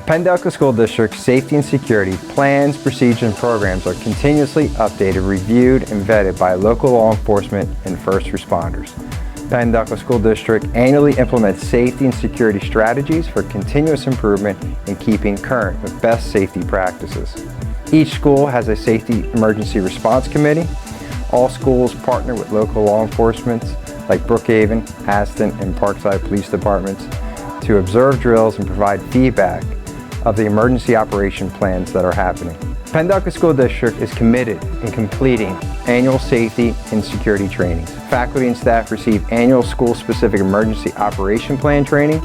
Penn-Delco School District safety and security plans, procedures, and programs are continuously updated, reviewed, and vetted by local law enforcement and first responders. Penn-Delco School District annually implements safety and security strategies for continuous improvement and keeping current with best safety practices. Each school has a safety emergency response committee. All schools partner with local law enforcement like Brookhaven, Aston, and Parkside Police Departments to observe drills and provide feedback of the emergency operation plans that are happening. Penn-Delco School District is committed in completing annual safety and security trainings. Faculty and staff receive annual school-specific emergency operation plan training.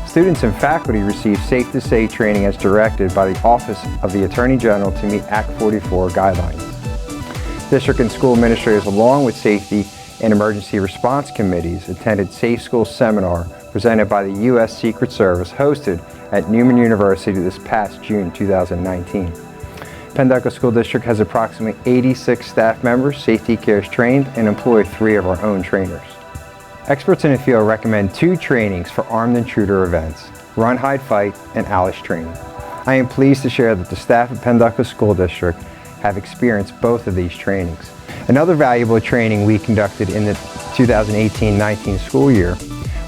Students and faculty receive Safe to Say training as directed by the Office of the Attorney General to meet Act 44 guidelines. District and school administrators, along with safety and emergency response committees, attended Safe School Seminar presented by the U.S. Secret Service hosted at Newman University this past June 2019. Penn-Delco School District has approximately 86 staff members, safety cares trained, and employ 3 of our own trainers. Experts in the field recommend 2 trainings for armed intruder events, Run, Hide, Fight, and ALICE training. I am pleased to share that the staff at Penn-Delco School District have experienced both of these trainings. Another valuable training we conducted in the 2018-19 school year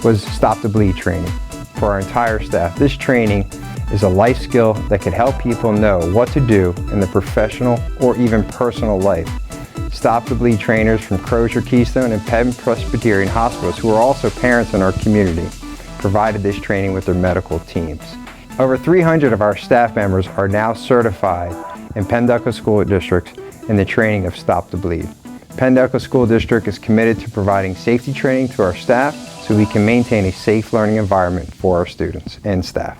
was Stop the Bleed training for our entire staff. This training is a life skill that can help people know what to do in the professional or even personal life. Stop the Bleed trainers from Crozier Keystone and Penn Presbyterian Hospitals, who are also parents in our community, provided this training with their medical teams. Over 300 of our staff members are now certified in Penn-Delco School District in the training of Stop the Bleed. Penn-Delco School District is committed to providing safety training to our staff so we can maintain a safe learning environment for our students and staff.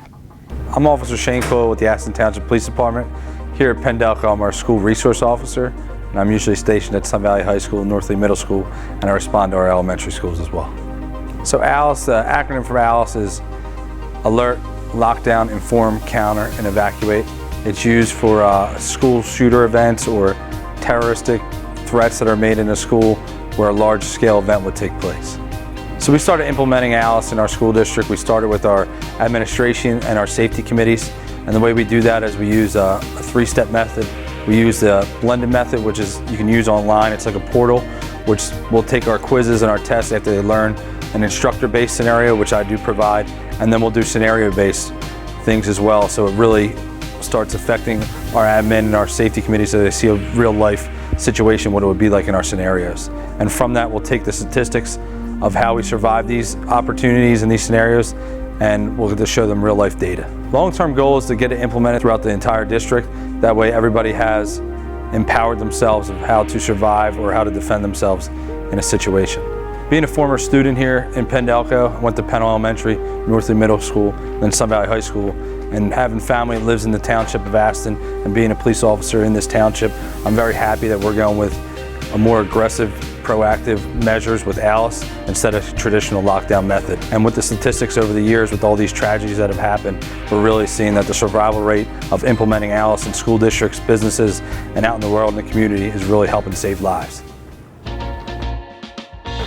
I'm Officer Shane Coyle with the Aston Township Police Department. Here at Penn-Delco, I'm our school resource officer, and I'm usually stationed at Sun Valley High School, Northley Middle School, and I respond to our elementary schools as well. So ALICE, the acronym for ALICE is Alert, Lockdown, Inform, Counter, and Evacuate. It's used for school shooter events or terroristic threats that are made in a school where a large-scale event would take place. So we started implementing ALICE in our school district. We started with our administration and our safety committees. And the way we do that is we use a 3-step method. We use the blended method, which is you can use online. It's like a portal, which will take our quizzes and our tests after they learn an instructor-based scenario, which I do provide, and then we'll do scenario-based things as well. So it really starts affecting our admin and our safety committee so they see a real-life situation, what it would be like in our scenarios. And from that, we'll take the statistics of how we survive these opportunities and these scenarios, and we'll just show them real-life data. Long-term goal is to get it implemented throughout the entire district. That way everybody has empowered themselves of how to survive or how to defend themselves in a situation. Being a former student here in Penn-Delco, I went to Penn Elementary, Northley Middle School, then Sun Valley High School, and having family that lives in the township of Aston and being a police officer in this township, I'm very happy that we're going with a more aggressive, proactive measures with ALICE instead of traditional lockdown method. And with the statistics over the years, with all these tragedies that have happened, we're really seeing that the survival rate of implementing ALICE in school districts, businesses, and out in the world in the community is really helping save lives.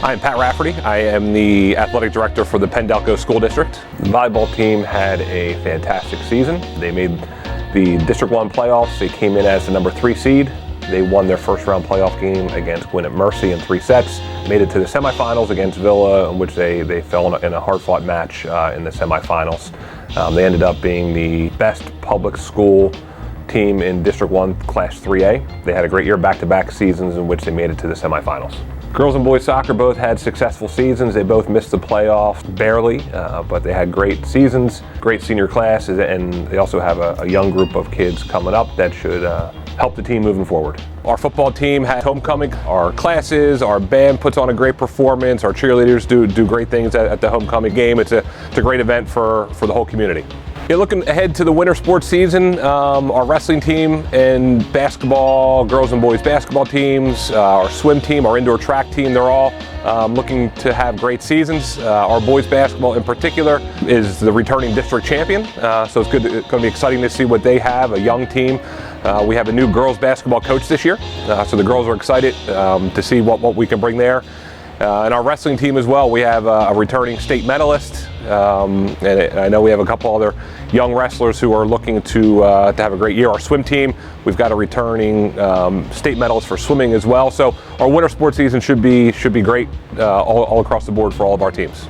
I'm Pat Rafferty. I am the athletic director for the Penn-Delco School District. The volleyball team had a fantastic season. They made the District 1 playoffs. They came in as the number 3 seed. They won their first round playoff game against Gwinnett Mercy in 3 sets, made it to the semifinals against Villa, in which they fell in a hard-fought match in the semifinals. They ended up being the best public school team in District 1 Class 3A. They had a great year, back-to-back seasons in which they made it to the semifinals. Girls and boys soccer both had successful seasons. They both missed the playoffs barely, but they had great seasons, great senior classes, and they also have a young group of kids coming up that should help the team moving forward. Our football team had homecoming. Our classes, our band puts on a great performance. Our cheerleaders do great things at the homecoming game. It's a great event for the whole community. Yeah, looking ahead to the winter sports season, our wrestling team and basketball, girls and boys basketball teams, our swim team, our indoor track team, they're all looking to have great seasons. Our boys basketball in particular is the returning district champion, so it's going to be exciting to see what they have, a young team. We have a new girls basketball coach this year, so the girls are excited to see what we can bring there. And our wrestling team as well, we have a returning state medalist and I know we have a couple other young wrestlers who are looking to have a great year. Our swim team, we've got a returning state medalist for swimming as well. So our winter sports season should be great all across the board for all of our teams.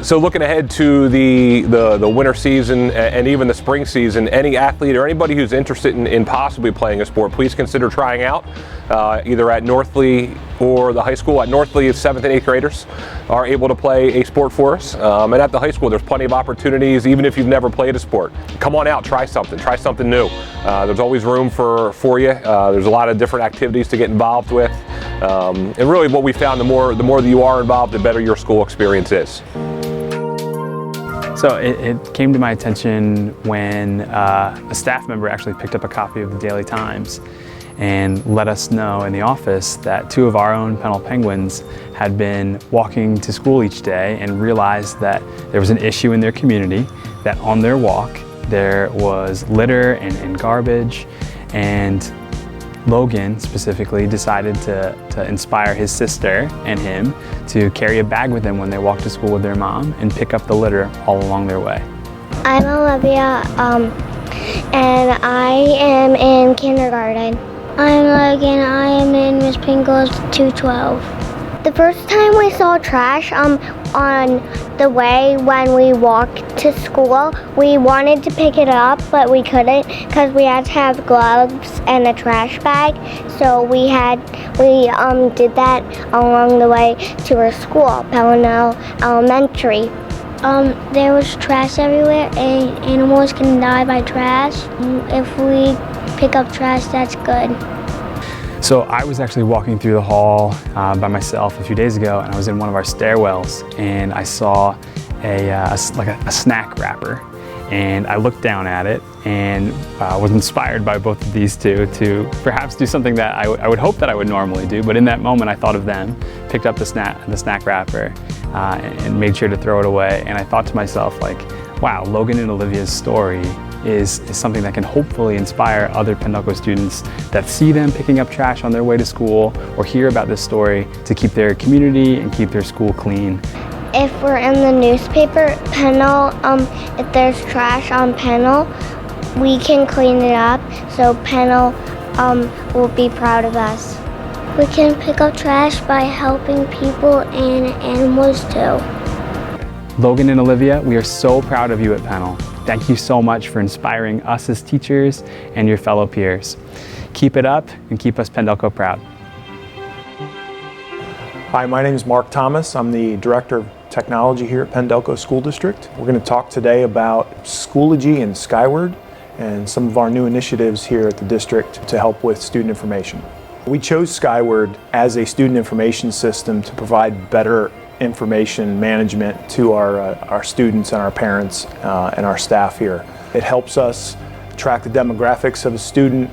So looking ahead to the winter season and even the spring season, any athlete or anybody who's interested in possibly playing a sport, please consider trying out either at Northley or the high school. At Northley, 7th and 8th graders are able to play a sport for us. And at the high school, there's plenty of opportunities, even if you've never played a sport. Come on out, try something new. There's always room for you. There's a lot of different activities to get involved with. And really what we found, the more that you are involved, the better your school experience is. So it came to my attention when a staff member actually picked up a copy of the Daily Times and let us know in the office that 2 of our own Penn Penguins had been walking to school each day and realized that there was an issue in their community, that on their walk there was litter and garbage, and Logan specifically decided to inspire his sister and him to carry a bag with them when they walk to school with their mom and pick up the litter all along their way. I'm Olivia, and I am in kindergarten. I'm Logan, I am in Miss Pringle's 212. The first time we saw trash on the way when we walked to school, we wanted to pick it up, but we couldn't because we had to have gloves and a trash bag. So we did that along the way to our school, Penn-Delco Elementary. There was trash everywhere, and animals can die by trash. If we pick up trash, that's good. So I was actually walking through the hall by myself a few days ago, and I was in one of our stairwells, and I saw a snack wrapper, and I looked down at it and was inspired by both of these two to perhaps do something that I would hope that I would normally do, but in that moment I thought of them, picked up the snack wrapper and made sure to throw it away, and I thought to myself, like, wow, Logan and Olivia's story is something that can hopefully inspire other Penn-Delco students that see them picking up trash on their way to school or hear about this story to keep their community and keep their school clean. If we're in the newspaper, if there's trash on Penn, we can clean it up, so Penn will be proud of us. We can pick up trash by helping people and animals too. Logan and Olivia, we are so proud of you at Penn. Thank you so much for inspiring us as teachers and your fellow peers. Keep it up and keep us Penn-Delco proud. Hi, my name is Mark Thomas. I'm the Director of Technology here at Penn-Delco School District. We're going to talk today about Schoology and Skyward and some of our new initiatives here at the district to help with student information. We chose Skyward as a student information system to provide better information management to our students and our parents and our staff here. It helps us track the demographics of a student,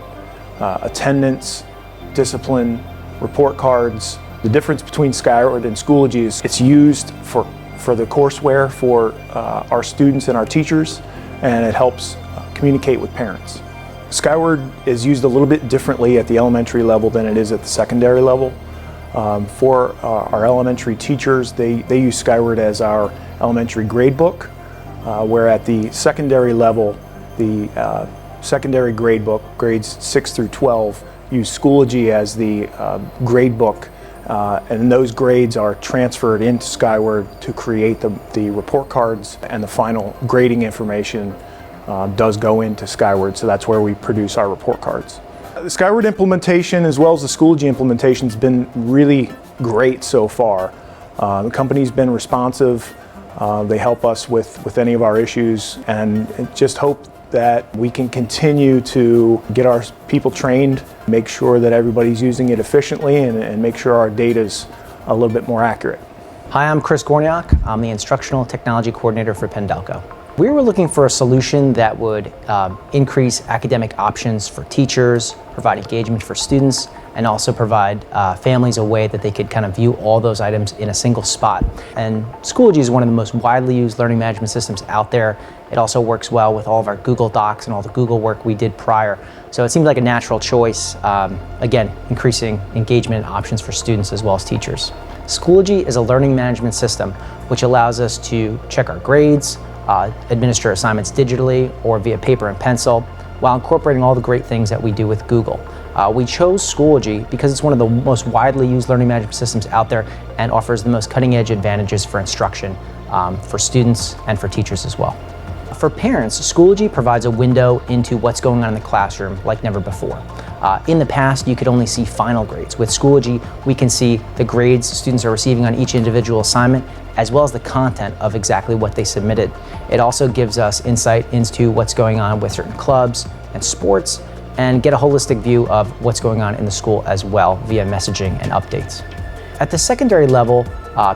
attendance, discipline, report cards. The difference between Skyward and Schoology is it's used for the courseware for our students and our teachers, and it helps communicate with parents. Skyward is used a little bit differently at the elementary level than it is at the secondary level. For our elementary teachers, they use Skyward as our elementary grade book, where at the secondary level, the secondary grade book, grades 6 through 12, use Schoology as the grade book, and those grades are transferred into Skyward to create the report cards, and the final grading information does go into Skyward, so that's where we produce our report cards. The Skyward implementation as well as the Schoology implementation has been really great so far. The company's been responsive. They help us with any of our issues, and just hope that we can continue to get our people trained, make sure that everybody's using it efficiently, and make sure our data's a little bit more accurate. Hi, I'm Chris Gorniak. I'm the Instructional Technology Coordinator for Penn-Delco. We were looking for a solution that would increase academic options for teachers, provide engagement for students, and also provide families a way that they could kind of view all those items in a single spot. And Schoology is one of the most widely used learning management systems out there. It also works well with all of our Google Docs and all the Google work we did prior. So it seemed like a natural choice, again, increasing engagement and options for students as well as teachers. Schoology is a learning management system which allows us to check our grades, administer assignments digitally or via paper and pencil, while incorporating all the great things that we do with Google. We chose Schoology because it's one of the most widely used learning management systems out there and offers the most cutting-edge advantages for instruction for students and for teachers as well. For parents, Schoology provides a window into what's going on in the classroom like never before. In the past, you could only see final grades. With Schoology, we can see the grades students are receiving on each individual assignment, as well as the content of exactly what they submitted. It also gives us insight into what's going on with certain clubs and sports, and get a holistic view of what's going on in the school as well via messaging and updates. At the secondary level,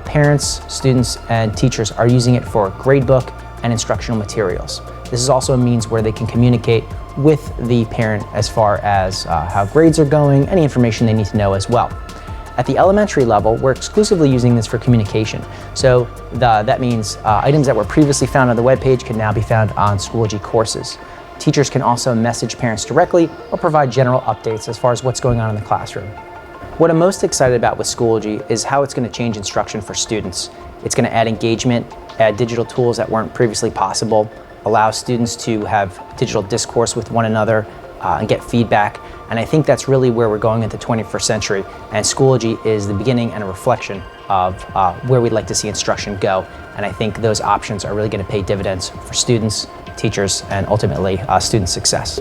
parents, students, and teachers are using it for gradebook and instructional materials. This is also a means where they can communicate with the parent as far as how grades are going, any information they need to know as well. At the elementary level, we're exclusively using this for communication. So that means items that were previously found on the webpage can now be found on Schoology courses. Teachers can also message parents directly or provide general updates as far as what's going on in the classroom. What I'm most excited about with Schoology is how it's going to change instruction for students. It's going to add engagement, add digital tools that weren't previously possible, allow students to have digital discourse with one another and get feedback. And I think that's really where we're going into the 21st century. And Schoology is the beginning and a reflection of where we'd like to see instruction go. And I think those options are really going to pay dividends for students, teachers, and ultimately student success.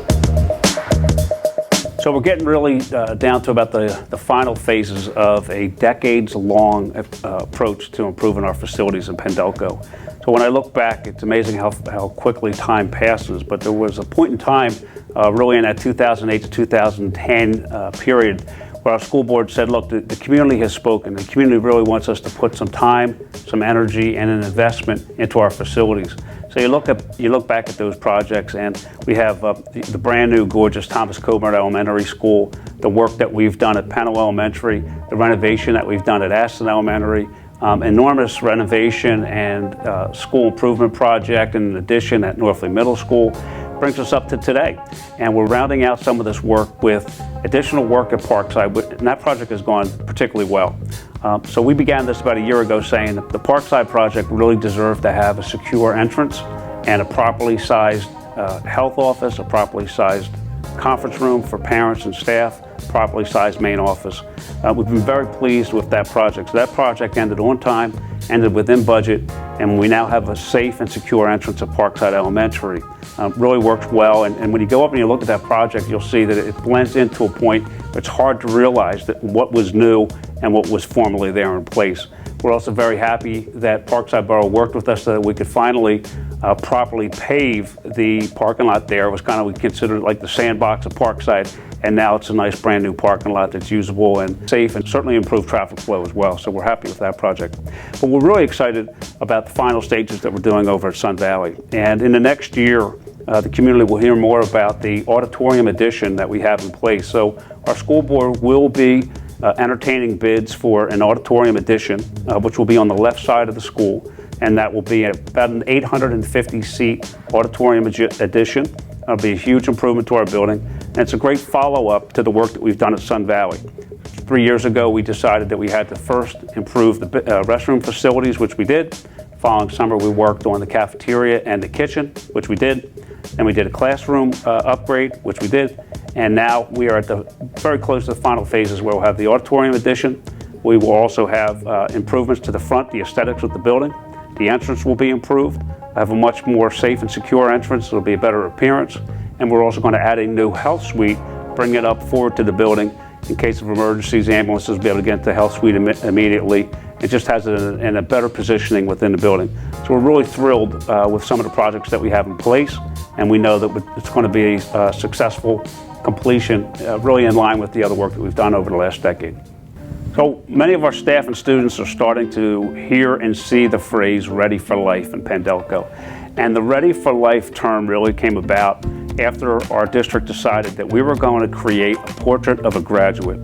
So we're getting really down to about the final phases of a decades-long approach to improving our facilities in Penn-Delco. So when I look back, it's amazing how quickly time passes, but there was a point in time, really in that 2008 to 2010 period, where our school board said, look, the community has spoken. The community really wants us to put some time, some energy, and an investment into our facilities. So you look back at those projects, and we have the brand new, gorgeous Thomas Coburn Elementary School, the work that we've done at Pennell Elementary, the renovation that we've done at Aston Elementary, enormous renovation and school improvement project and addition at Northley Middle School, brings us up to today. And we're rounding out some of this work with additional work at Parkside, and that project has gone particularly well. So we began this about a year ago saying that the Parkside project really deserved to have a secure entrance and a properly sized health office, a properly sized conference room for parents and staff, properly sized main office. We've been very pleased with that project. So that project ended on time, ended within budget, and we now have a safe and secure entrance at Parkside Elementary. Really works well, and when you go up and you look at that project, you'll see that it blends into a point where it's hard to realize that what was new and what was formerly there in place. We're also very happy that Parkside Borough worked with us so that we could finally properly pave the parking lot there. It was kind of, we considered it like the sandbox of Parkside, and now it's a nice brand new parking lot that's usable and safe and certainly improved traffic flow as well. So we're happy with that project. But we're really excited about the final stages that we're doing over at Sun Valley. And in the next year, the community will hear more about the auditorium addition that we have in place. So our school board will be entertaining bids for an auditorium addition, which will be on the left side of the school, and that will be about an 850-seat auditorium addition. It'll be a huge improvement to our building, and it's a great follow-up to the work that we've done at Sun Valley. 3 years ago, we decided that we had to first improve the restroom facilities, which we did. Following summer, we worked on the cafeteria and the kitchen, which we did. Then we did a classroom upgrade, which we did. And now we are at the very close to the final phases where we'll have the auditorium addition. We will also have improvements to the front, the aesthetics of the building. The entrance will be improved. Have a much more safe and secure entrance. It'll be a better appearance. And we're also going to add a new health suite, bring it up forward to the building. In case of emergencies, ambulances will be able to get into the health suite immediately. It just has it in a better positioning within the building. So we're really thrilled with some of the projects that we have in place, and we know that it's going to be a successful completion, really in line with the other work that we've done over the last decade. So many of our staff and students are starting to hear and see the phrase "Ready for Life" in Penn-Delco. And the Ready for Life term really came about after our district decided that we were going to create a portrait of a graduate.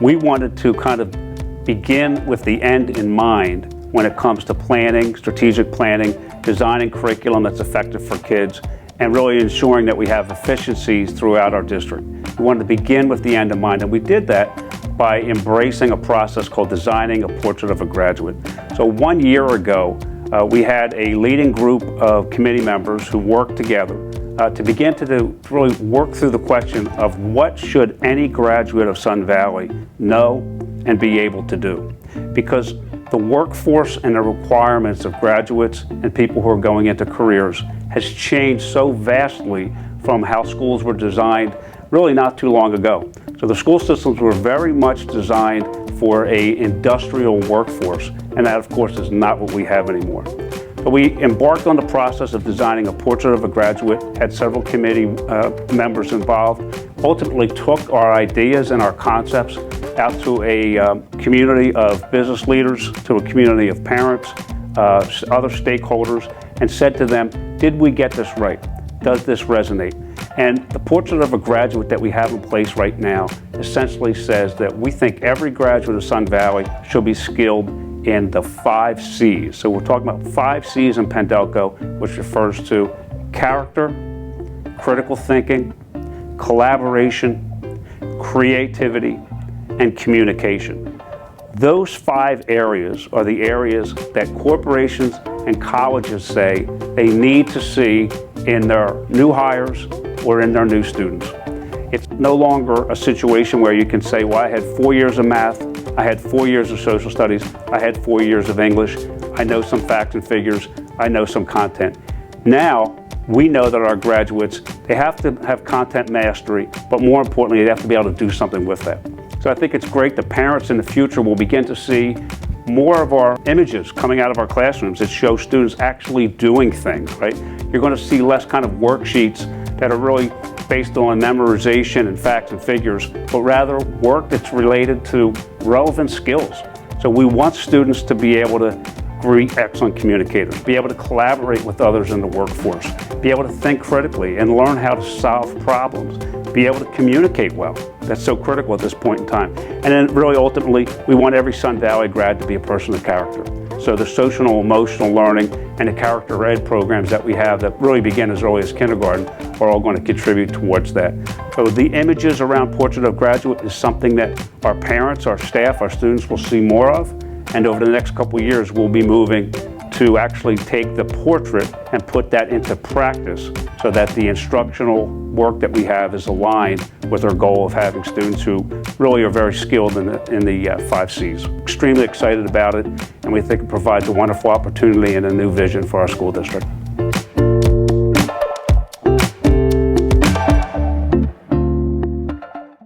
We wanted to kind of begin with the end in mind when it comes to planning, strategic planning, designing curriculum that's effective for kids, and really ensuring that we have efficiencies throughout our district. We wanted to begin with the end in mind, and we did that by embracing a process called designing a portrait of a graduate. So 1 year ago, we had a leading group of committee members who worked together to begin to really work through the question of what should any graduate of Sun Valley know and be able to do. Because the workforce and the requirements of graduates and people who are going into careers has changed so vastly from how schools were designed really not too long ago. So the school systems were very much designed for an industrial workforce, and that of course is not what we have anymore. But we embarked on the process of designing a portrait of a graduate, had several committee members involved, ultimately took our ideas and our concepts out to a community of business leaders, to a community of parents, other stakeholders, and said to them, did we get this right? Does this resonate? And the portrait of a graduate that we have in place right now essentially says that we think every graduate of Sun Valley should be skilled in the 5 C's. So we're talking about 5 C's in Penn-Delco, which refers to character, critical thinking, collaboration, creativity, and communication. Those 5 areas are the areas that corporations and colleges say they need to see in their new hires or in their new students. It's no longer a situation where you can say, well, I had 4 years of math, I had 4 years of social studies, I had 4 years of English, I know some facts and figures, I know some content. Now, we know that our graduates, they have to have content mastery, but more importantly, they have to be able to do something with that. So I think it's great that parents in the future will begin to see more of our images coming out of our classrooms that show students actually doing things, right? You're going to see less kind of worksheets that are really based on memorization and facts and figures, but rather work that's related to relevant skills. So we want students to be able to be excellent communicators, be able to collaborate with others in the workforce, be able to think critically and learn how to solve problems, be able to communicate well. That's so critical at this point in time. And then really ultimately, we want every Sun Valley grad to be a person of character. So the social and emotional learning and the character ed programs that we have that really begin as early as kindergarten are all going to contribute towards that. So the images around Portrait of Graduate is something that our parents, our staff, our students will see more of. And over the next couple of years, we'll be moving to actually take the portrait and put that into practice so that the instructional work that we have is aligned with our goal of having students who really are very skilled in the 5 C's. Extremely excited about it, and we think it provides a wonderful opportunity and a new vision for our school district.